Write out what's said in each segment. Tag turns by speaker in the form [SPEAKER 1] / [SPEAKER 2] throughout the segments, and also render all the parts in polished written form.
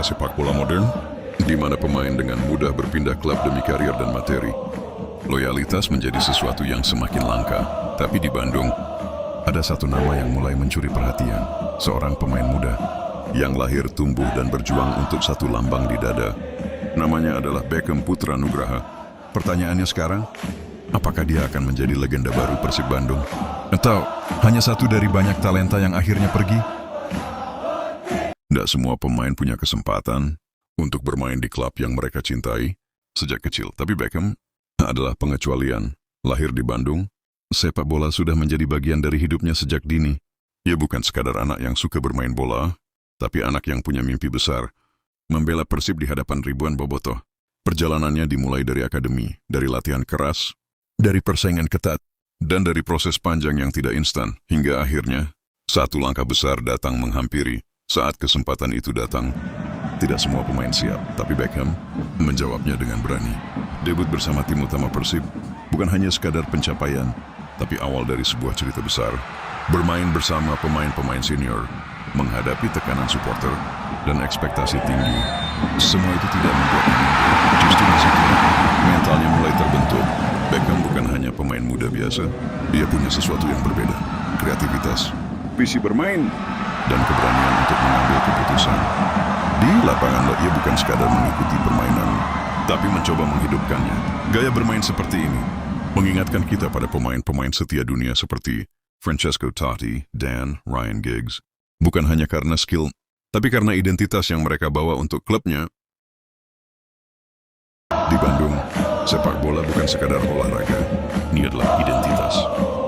[SPEAKER 1] era sepak bola modern, di mana pemain dengan mudah berpindah klub demi karir dan materi. Loyalitas menjadi sesuatu yang semakin langka. Tapi di Bandung, ada satu nama yang mulai mencuri perhatian. Seorang pemain muda yang lahir, tumbuh, dan berjuang untuk satu lambang di dada. Namanya adalah Beckham Putra Nugraha. Pertanyaannya sekarang, apakah dia akan menjadi legenda baru Persib Bandung? Atau hanya satu dari banyak talenta yang akhirnya pergi? Tidak semua pemain punya kesempatan untuk bermain di klub yang mereka cintai sejak kecil. Tapi Beckham adalah pengecualian. Lahir di Bandung, sepak bola sudah menjadi bagian dari hidupnya sejak dini. Ia bukan sekadar anak yang suka bermain bola, tapi anak yang punya mimpi besar, membela Persib di hadapan ribuan bobotoh. Perjalanannya dimulai dari akademi, dari latihan keras, dari persaingan ketat, dan dari proses panjang yang tidak instan, hingga akhirnya satu langkah besar datang menghampiri. Saat kesempatan itu datang, tidak semua pemain siap, tapi Beckham menjawabnya dengan berani. Debut bersama tim utama Persib bukan hanya sekadar pencapaian, tapi awal dari sebuah cerita besar. Bermain bersama pemain-pemain senior, menghadapi tekanan supporter dan ekspektasi tinggi. Semua itu tidak membuatnya mundur. Justru di situ, mentalnya mulai terbentuk. Beckham bukan hanya pemain muda biasa, dia punya sesuatu yang berbeda. Kreativitas, visi bermain, dan keberanian untuk mengambil keputusan. Di lapangan, ia bukan sekadar mengikuti permainan, tapi mencoba menghidupkannya. Gaya bermain seperti ini mengingatkan kita pada pemain-pemain setia dunia seperti Francesco Totti dan Ryan Giggs. Bukan hanya karena skill, tapi karena identitas yang mereka bawa untuk klubnya. Di Bandung, sepak bola bukan sekadar olahraga, ini adalah identitas.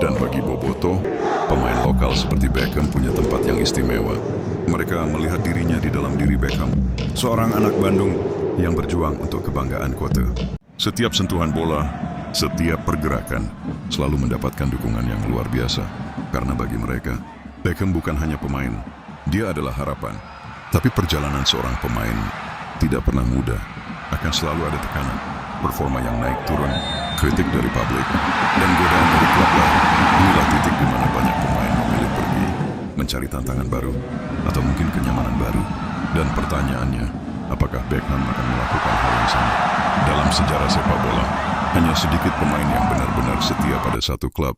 [SPEAKER 1] Dan bagi bobotoh, pemain lokal seperti Beckham punya tempat yang istimewa. Mereka melihat dirinya di dalam diri Beckham, seorang anak Bandung yang berjuang untuk kebanggaan kota. Setiap sentuhan bola, setiap pergerakan, selalu mendapatkan dukungan yang luar biasa. Karena bagi mereka, Beckham bukan hanya pemain, dia adalah harapan. Tapi perjalanan seorang pemain tidak pernah mudah. Akan selalu ada tekanan, performa yang naik turun, kritik dari publik, dan godaan dari klub lain. Inilah titik di mana banyak pemain memilih pergi, mencari tantangan baru, atau mungkin kenyamanan baru. Dan pertanyaannya, apakah Beckham akan melakukan hal yang sama? Dalam sejarah sepak bola, hanya sedikit pemain yang benar-benar setia pada satu klub.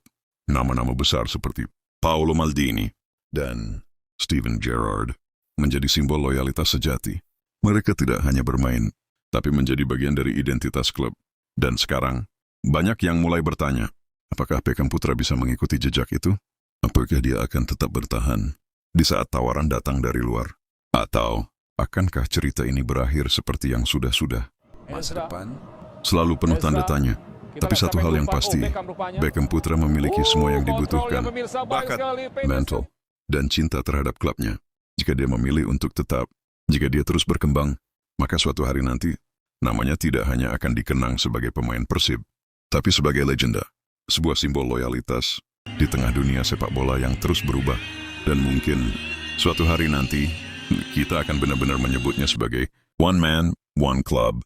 [SPEAKER 1] Nama-nama besar seperti Paolo Maldini dan Steven Gerrard menjadi simbol loyalitas sejati. Mereka tidak hanya bermain, tapi menjadi bagian dari identitas klub. Dan sekarang, banyak yang mulai bertanya, apakah Beckham Putra bisa mengikuti jejak itu? Apakah dia akan tetap bertahan di saat tawaran datang dari luar? Atau akankah cerita ini berakhir seperti yang sudah-sudah? Masa depan selalu penuh tanda tanya. Tapi satu hal yang pasti, Beckham Putra memiliki semua yang dibutuhkan. Bakat, mental, dan cinta terhadap klubnya. Jika dia memilih untuk tetap, jika dia terus berkembang, maka suatu hari nanti, namanya tidak hanya akan dikenang sebagai pemain Persib, tapi sebagai legenda. Sebuah simbol loyalitas di tengah dunia sepak bola yang terus berubah. Dan mungkin, suatu hari nanti, kita akan benar-benar menyebutnya sebagai One Man, One Club.